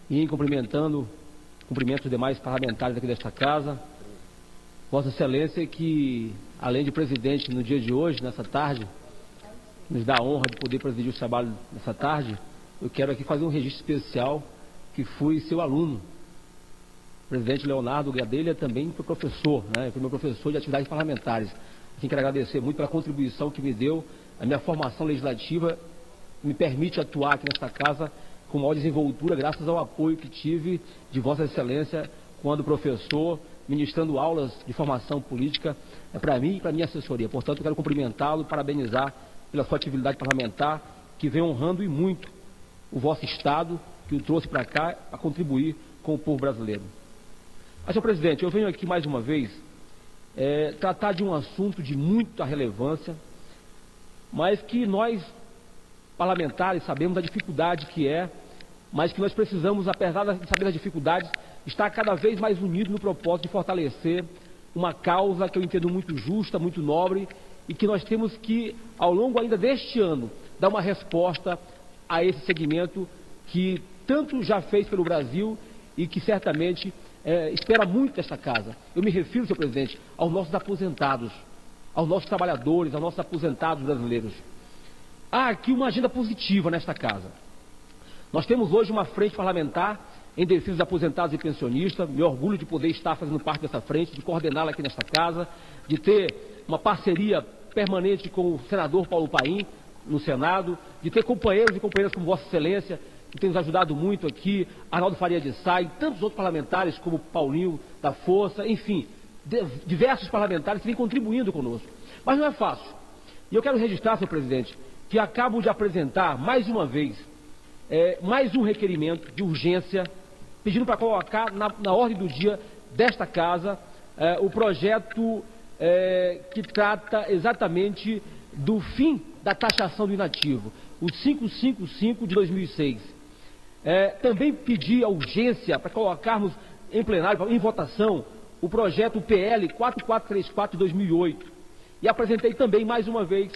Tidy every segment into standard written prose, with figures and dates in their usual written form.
e cumprimento os demais parlamentares aqui desta casa. Vossa Excelência, que além de presidente no dia de hoje, nessa tarde, nos dá a honra de poder presidir o trabalho nessa tarde, eu quero aqui fazer um registro especial, que fui seu aluno. O presidente Leonardo Gadelha também foi professor, né? Foi meu professor de atividades parlamentares. Assim, quero agradecer muito pela contribuição que me deu. A minha formação legislativa me permite atuar aqui nesta casa com maior desenvoltura, graças ao apoio que tive de Vossa Excelência quando professor, ministrando aulas de formação política para mim e para a minha assessoria. Portanto, eu quero cumprimentá-lo, parabenizar pela sua atividade parlamentar, que vem honrando e muito o vosso Estado, que o trouxe para cá a contribuir com o povo brasileiro. Mas, senhor presidente, eu venho aqui mais uma vez tratar de um assunto de muita relevância, mas que nós, parlamentares, sabemos a dificuldade que é, mas que nós precisamos, apesar de saber das dificuldades, estar cada vez mais unidos no propósito de fortalecer uma causa que eu entendo muito justa, muito nobre, e que nós temos que, ao longo ainda deste ano, dar uma resposta a esse segmento que tanto já fez pelo Brasil e que certamente espera muito desta casa. Eu me refiro, senhor presidente, aos nossos aposentados, aos nossos trabalhadores, aos nossos aposentados brasileiros. Há aqui uma agenda positiva nesta casa. Nós temos hoje uma frente parlamentar em defesa dos aposentados e pensionistas. Me orgulho de poder estar fazendo parte dessa frente, de coordená-la aqui nesta casa, de ter uma parceria permanente com o senador Paulo Paim no Senado, de ter companheiros e companheiras como Vossa Excelência, que tem nos ajudado muito aqui, Arnaldo Faria de Sá e tantos outros parlamentares como Paulinho da Força, enfim, diversos parlamentares que vêm contribuindo conosco. Mas não é fácil. E eu quero registrar, senhor presidente, que acabo de apresentar mais uma vez mais um requerimento de urgência, pedindo para colocar na ordem do dia desta casa o projeto que trata exatamente do fim da taxação do inativo, o 555 de 2006. Também pedi a urgência para colocarmos em plenário, em votação, o projeto PL 4434 de 2008. E apresentei também, mais uma vez,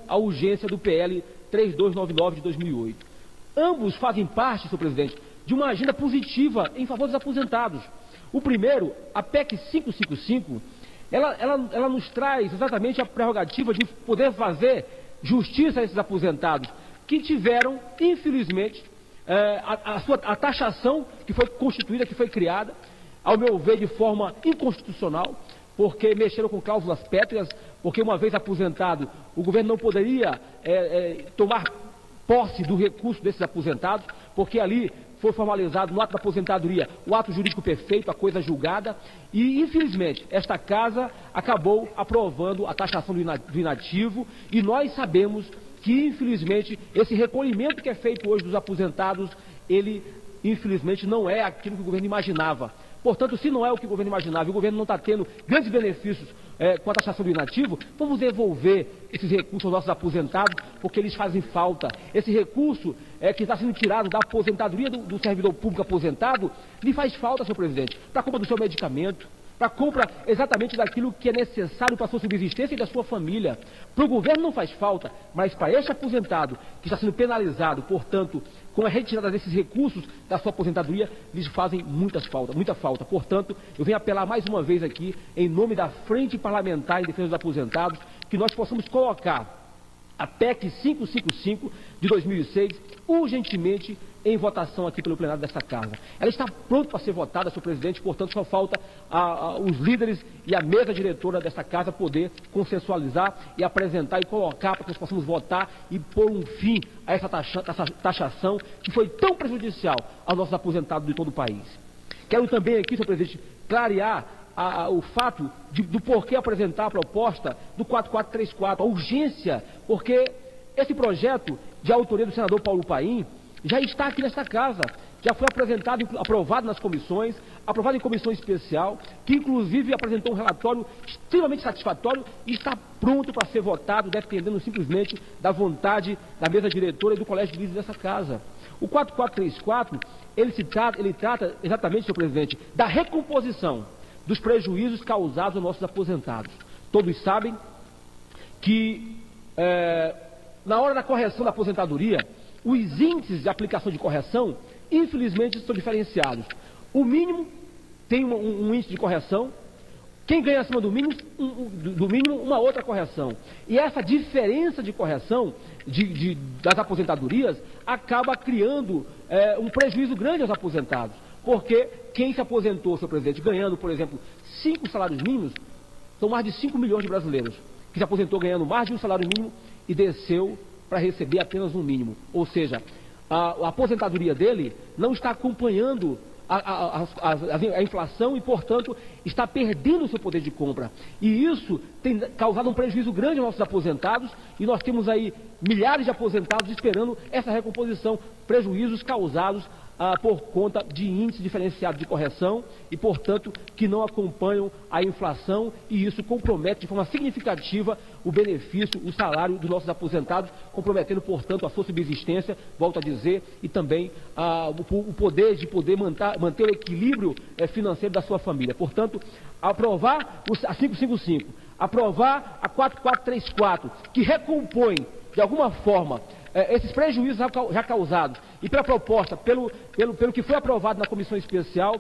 a urgência do PL 3299 de 2008. Ambos fazem parte, senhor presidente, de uma agenda positiva em favor dos aposentados. O primeiro, a PEC 555, ela nos traz exatamente a prerrogativa de poder fazer justiça a esses aposentados que tiveram, infelizmente, a taxação que foi constituída, que foi criada, ao meu ver, de forma inconstitucional, porque mexeram com cláusulas pétreas, porque uma vez aposentado, o governo não poderia tomar posse do recurso desses aposentados, porque ali foi formalizado no ato da aposentadoria o ato jurídico perfeito, a coisa julgada, e infelizmente esta casa acabou aprovando a taxação do inativo, e nós sabemos que infelizmente esse recolhimento que é feito hoje dos aposentados, ele infelizmente não é aquilo que o governo imaginava. Portanto, se não é o que o governo imaginava e o governo não está tendo grandes benefícios com a taxação do inativo, vamos devolver esses recursos aos nossos aposentados, porque eles fazem falta. Esse recurso que está sendo tirado da aposentadoria do servidor público aposentado, lhe faz falta, senhor presidente, para a compra do seu medicamento, para a compra exatamente daquilo que é necessário para a sua subsistência e da sua família. Para o governo não faz falta, mas para este aposentado que está sendo penalizado, portanto, com a retirada desses recursos da sua aposentadoria, lhes fazem muita falta. Portanto, eu venho apelar mais uma vez aqui, em nome da Frente Parlamentar em Defesa dos Aposentados, que nós possamos colocar a PEC 555 de 2006 urgentemente em votação aqui pelo plenário desta casa. Ela está pronta para ser votada, senhor presidente, portanto só falta os líderes e a mesa diretora desta casa poder consensualizar e apresentar e colocar para que nós possamos votar e pôr um fim a essa taxação que foi tão prejudicial aos nossos aposentados de todo o país. Quero também aqui, senhor presidente, clarear o fato do porquê apresentar a proposta do 4434, a urgência, porque esse projeto de autoria do senador Paulo Paim já está aqui nesta casa, já foi apresentado, aprovado nas comissões, aprovado em comissão especial, que inclusive apresentou um relatório extremamente satisfatório e está pronto para ser votado, dependendo simplesmente da vontade da mesa diretora e do colégio de líderes dessa casa. O 4434, ele trata exatamente, senhor presidente, da recomposição dos prejuízos causados aos nossos aposentados. Todos sabem que na hora da correção da aposentadoria, os índices de aplicação de correção infelizmente, são diferenciados. O mínimo tem um índice de correção, quem ganha acima do mínimo, uma outra correção. E essa diferença de correção das aposentadorias acaba criando um prejuízo grande aos aposentados. Porque quem se aposentou, senhor presidente, ganhando, por exemplo, 5 salários mínimos, são mais de 5 milhões de brasileiros que se aposentou ganhando mais de um salário mínimo e desceu para receber apenas um mínimo. Ou seja, a aposentadoria dele não está acompanhando a inflação e, portanto, está perdendo o seu poder de compra. E isso tem causado um prejuízo grande aos nossos aposentados, e nós temos aí milhares de aposentados esperando essa recomposição, prejuízos causados por conta de índice diferenciado de correção e, portanto, que não acompanham a inflação, e isso compromete de forma significativa o benefício, o salário dos nossos aposentados, comprometendo, portanto, a sua subsistência, volto a dizer, e também o poder de manter o equilíbrio financeiro da sua família. Portanto, aprovar a 555, aprovar a 4434, que recompõe, de alguma forma, esses prejuízos já causados, e pela proposta, pelo que foi aprovado na comissão especial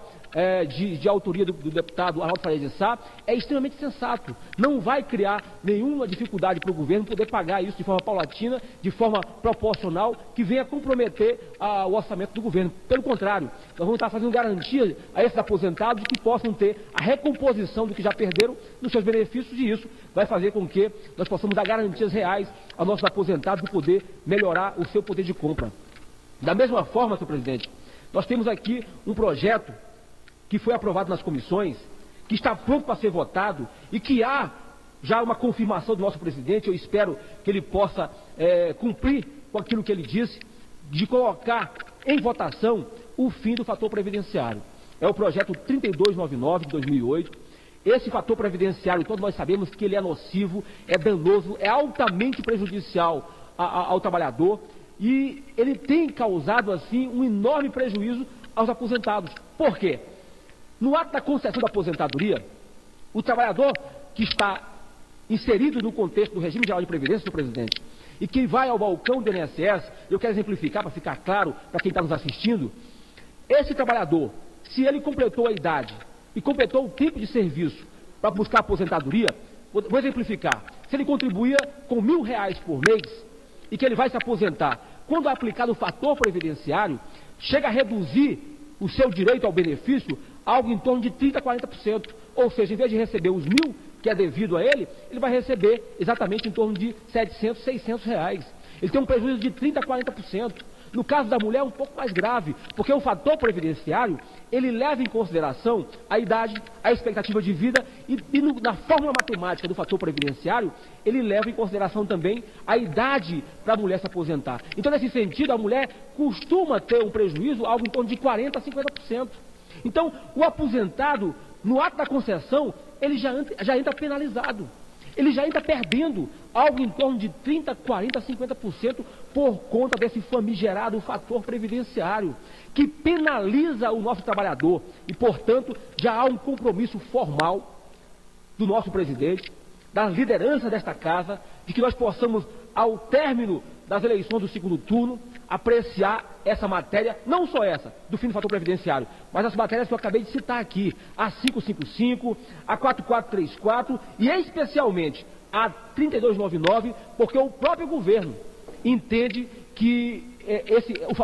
de autoria do deputado Arnaldo Faria de Sá, é extremamente sensato. Não vai criar nenhuma dificuldade para o governo poder pagar isso de forma paulatina, de forma proporcional, que venha comprometer o orçamento do governo. Pelo contrário, nós vamos estar fazendo garantia a esses aposentados de que possam ter a recomposição do que já perderam nos seus benefícios, e isso vai fazer com que nós possamos dar garantias reais aos nossos aposentados de poder melhorar o seu poder de compra. Da mesma forma, senhor presidente, nós temos aqui um projeto que foi aprovado nas comissões, que está pronto para ser votado e que há já uma confirmação do nosso presidente. Eu espero que ele possa cumprir com aquilo que ele disse, de colocar em votação o fim do fator previdenciário. É o projeto 3299 de 2008. Esse fator previdenciário, todos nós sabemos que ele é nocivo, é danoso, é altamente prejudicial ao trabalhador, e ele tem causado, assim, um enorme prejuízo aos aposentados. Por quê? No ato da concessão da aposentadoria, o trabalhador que está inserido no contexto do regime geral de previdência, senhor presidente, e que vai ao balcão do INSS, eu quero exemplificar para ficar claro para quem está nos assistindo, esse trabalhador, se ele completou a idade e completou o tempo de serviço para buscar aposentadoria, vou exemplificar, se ele contribuía com R$1.000 por mês e que ele vai se aposentar, quando aplicado o fator previdenciário, chega a reduzir o seu direito ao benefício algo em torno de 30% a 40%. Ou seja, em vez de receber os R$1.000 que é devido a ele, ele vai receber exatamente em torno de R$700, R$600. Ele tem um prejuízo de 30% a 40%. No caso da mulher é um pouco mais grave, porque o fator previdenciário, ele leva em consideração a idade, a expectativa de vida e na fórmula matemática do fator previdenciário, ele leva em consideração também a idade para a mulher se aposentar. Então, nesse sentido, a mulher costuma ter um prejuízo algo em torno de 40% a 50%. Então, o aposentado, no ato da concessão, ele já entra penalizado. Ele já entra perdendo algo em torno de 30%, 40%, 50% por conta desse famigerado fator previdenciário, que penaliza o nosso trabalhador. E, portanto, já há um compromisso formal do nosso presidente, da liderança desta casa, de que nós possamos, ao término das eleições do segundo turno, apreciar essa matéria, não só essa, do fim do fator previdenciário, mas as matérias que eu acabei de citar aqui, a 555, a 4434 e especialmente a 3299, porque o próprio governo entende que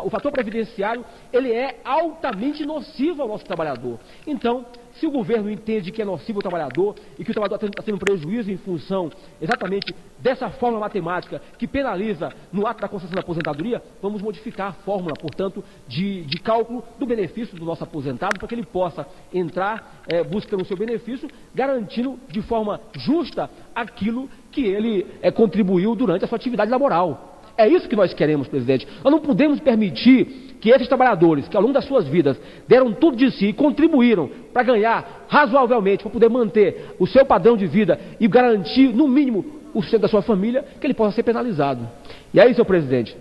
o fator previdenciário, ele é altamente nocivo ao nosso trabalhador. Então, se o governo entende que é nocivo ao trabalhador e que o trabalhador está tendo prejuízo em função exatamente dessa fórmula matemática que penaliza no ato da concessão da aposentadoria, vamos modificar a fórmula, portanto, de cálculo do benefício do nosso aposentado, para que ele possa entrar buscando o seu benefício, garantindo de forma justa aquilo que ele contribuiu durante a sua atividade laboral. É isso que nós queremos, presidente. Nós não podemos permitir que esses trabalhadores, que ao longo das suas vidas deram tudo de si e contribuíram para ganhar razoavelmente, para poder manter o seu padrão de vida e garantir, no mínimo, o sustento da sua família, que ele possa ser penalizado. E aí, senhor presidente,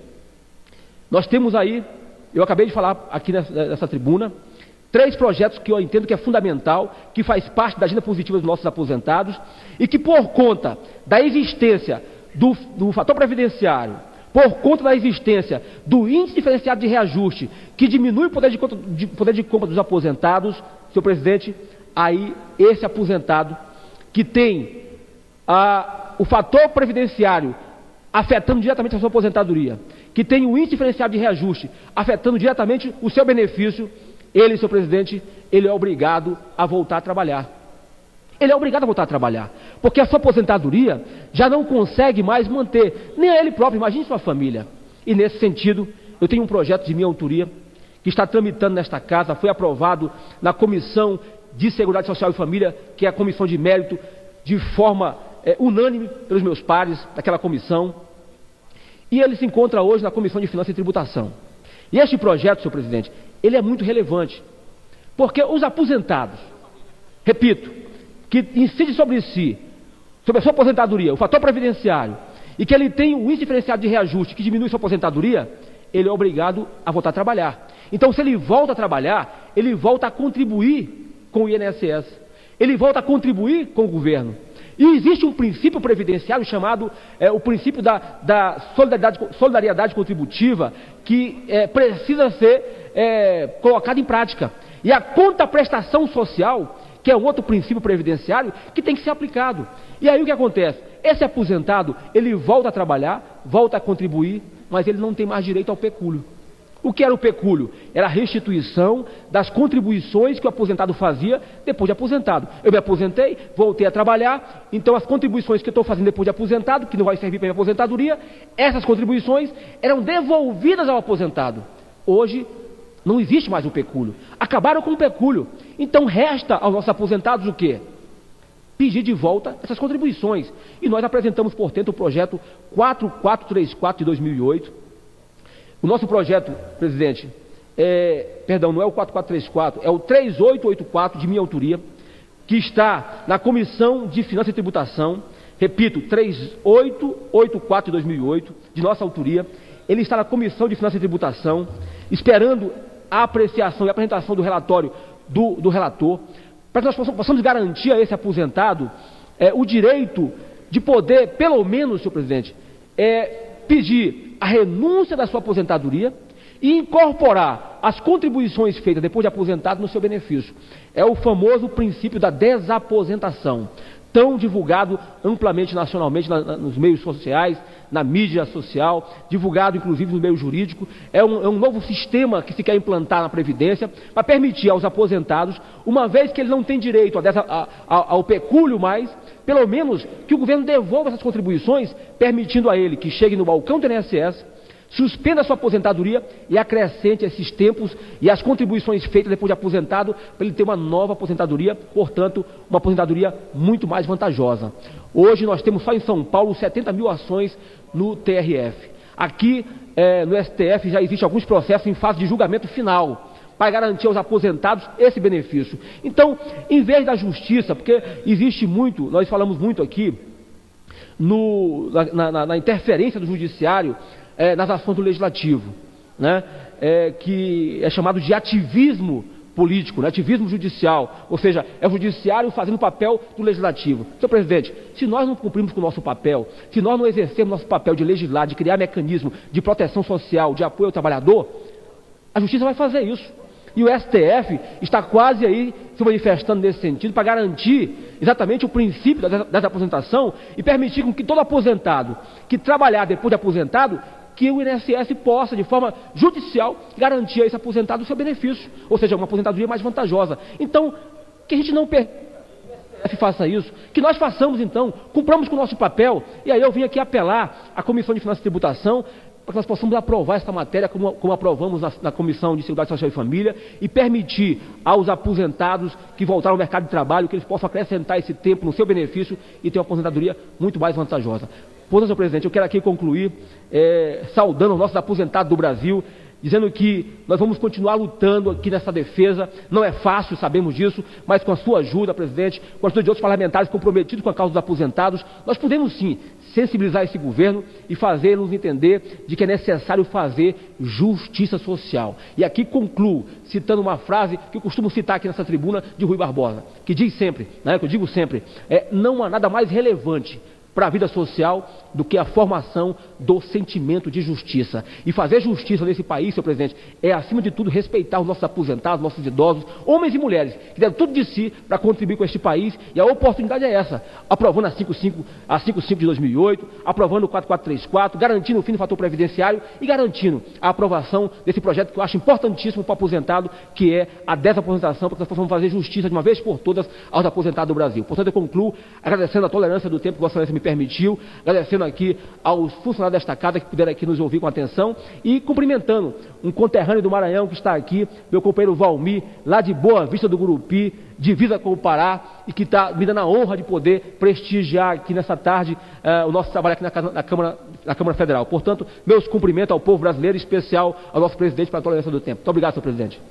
nós temos aí, eu acabei de falar aqui nessa tribuna, 3 projetos que eu entendo que é fundamental, que faz parte da agenda positiva dos nossos aposentados e que, por conta da existência do fator previdenciário, por conta da existência do índice diferenciado de reajuste, que diminui o poder de compra dos aposentados, senhor presidente, aí esse aposentado que tem o fator previdenciário afetando diretamente a sua aposentadoria, que tem o índice diferenciado de reajuste afetando diretamente o seu benefício, ele, senhor presidente, ele é obrigado a voltar a trabalhar. Ele é obrigado a voltar a trabalhar, porque a sua aposentadoria já não consegue mais manter, nem a ele próprio, imagine sua família. E nesse sentido, eu tenho um projeto de minha autoria, que está tramitando nesta casa, foi aprovado na Comissão de Seguridade Social e Família, que é a comissão de mérito, de forma unânime pelos meus pares daquela comissão, e ele se encontra hoje na Comissão de Finanças e Tributação. E este projeto, senhor presidente, ele é muito relevante, porque os aposentados, repito, que incide sobre si, sobre a sua aposentadoria, o fator previdenciário, e que ele tem o índice diferenciado de reajuste que diminui sua aposentadoria, ele é obrigado a voltar a trabalhar. Então, se ele volta a trabalhar, ele volta a contribuir com o INSS, ele volta a contribuir com o governo. E existe um princípio previdenciário chamado o princípio da solidariedade contributiva, que precisa ser colocado em prática. E a contraprestação social, que é um outro princípio previdenciário que tem que ser aplicado. E aí o que acontece? Esse aposentado, ele volta a trabalhar, volta a contribuir, mas ele não tem mais direito ao pecúlio. O que era o pecúlio? Era a restituição das contribuições que o aposentado fazia depois de aposentado. Eu me aposentei, voltei a trabalhar, então as contribuições que eu estou fazendo depois de aposentado, que não vai servir para minha aposentadoria, essas contribuições eram devolvidas ao aposentado. Hoje não existe mais o pecúlio. Acabaram com o pecúlio. Então resta aos nossos aposentados o quê? Pedir de volta essas contribuições. E nós apresentamos, portanto, o projeto 4434 de 2008. O nosso projeto, presidente, não é o 4434, é o 3884 de minha autoria, que está na Comissão de Finanças e Tributação. Repito, 3884 de 2008, de nossa autoria. Ele está na Comissão de Finanças e Tributação, esperando a apreciação e a apresentação do relatório do relator, para que nós possamos garantir a esse aposentado o direito de poder, pelo menos, senhor presidente, pedir a renúncia da sua aposentadoria e incorporar as contribuições feitas depois de aposentado no seu benefício. É o famoso princípio da desaposentação, tão divulgado amplamente nacionalmente nos meios sociais, na mídia social, divulgado inclusive no meio jurídico. É um novo sistema que se quer implantar na Previdência para permitir aos aposentados, uma vez que ele não tem direito ao pecúlio mais, pelo menos que o governo devolva essas contribuições, permitindo a ele que chegue no balcão do INSS, suspenda a sua aposentadoria e acrescente esses tempos e as contribuições feitas depois de aposentado, para ele ter uma nova aposentadoria, portanto, uma aposentadoria muito mais vantajosa. Hoje nós temos só em São Paulo 70 mil ações no TRF. Aqui no STF já existem alguns processos em fase de julgamento final, para garantir aos aposentados esse benefício. Então, em vez da justiça, porque existe muito, nós falamos muito aqui, na interferência do judiciário, nas ações do legislativo, né? Que é chamado de ativismo político, né? Ativismo judicial, ou seja, é o judiciário fazendo o papel do legislativo. Senhor presidente, se nós não cumprimos com o nosso papel, se nós não exercemos nosso papel de legislar, de criar mecanismo de proteção social, de apoio ao trabalhador, a justiça vai fazer isso. E o STF está quase aí se manifestando nesse sentido para garantir exatamente o princípio da aposentação e permitir com que todo aposentado que trabalhar depois de aposentado, que o INSS possa, de forma judicial, garantir a esse aposentado o seu benefício, ou seja, uma aposentadoria mais vantajosa. Então, que a gente não faça isso, que nós façamos então, cumpramos com o nosso papel, e aí eu vim aqui apelar à Comissão de Finanças e Tributação, para que nós possamos aprovar esta matéria como aprovamos na Comissão de Seguridade Social e Família e permitir aos aposentados que voltaram ao mercado de trabalho que eles possam acrescentar esse tempo no seu benefício e ter uma aposentadoria muito mais vantajosa. Portanto, senhor presidente, eu quero aqui concluir saudando os nossos aposentados do Brasil, dizendo que nós vamos continuar lutando aqui nessa defesa. Não é fácil, sabemos disso, mas com a sua ajuda, presidente, com a ajuda de outros parlamentares comprometidos com a causa dos aposentados, nós podemos sim sensibilizar esse governo e fazê-los entender de que é necessário fazer justiça social. E aqui concluo citando uma frase que eu costumo citar aqui nessa tribuna de Rui Barbosa, que diz sempre, né, que eu digo sempre, não há nada mais relevante para a vida social do que a formação do sentimento de justiça. E fazer justiça nesse país, senhor presidente, é, acima de tudo, respeitar os nossos aposentados, nossos idosos, homens e mulheres, que deram tudo de si para contribuir com este país, e a oportunidade é essa, aprovando a 55 de 2008, aprovando o 4434, garantindo o fim do fator previdenciário e garantindo a aprovação desse projeto que eu acho importantíssimo para o aposentado, que é a desaposentação, para que nós possamos fazer justiça de uma vez por todas aos aposentados do Brasil. Portanto, eu concluo agradecendo a tolerância do tempo que Vossa Excelência me permitiu, agradecendo aqui aos funcionários desta casa que puderam aqui nos ouvir com atenção e cumprimentando um conterrâneo do Maranhão que está aqui, meu companheiro Valmir, lá de Boa Vista do Gurupi, divisa com o Pará, e que está me dando a honra de poder prestigiar aqui nessa tarde o nosso trabalho aqui na Câmara Federal. Portanto, meus cumprimentos ao povo brasileiro, em especial ao nosso presidente, pela tolerância do tempo. Muito obrigado, senhor presidente.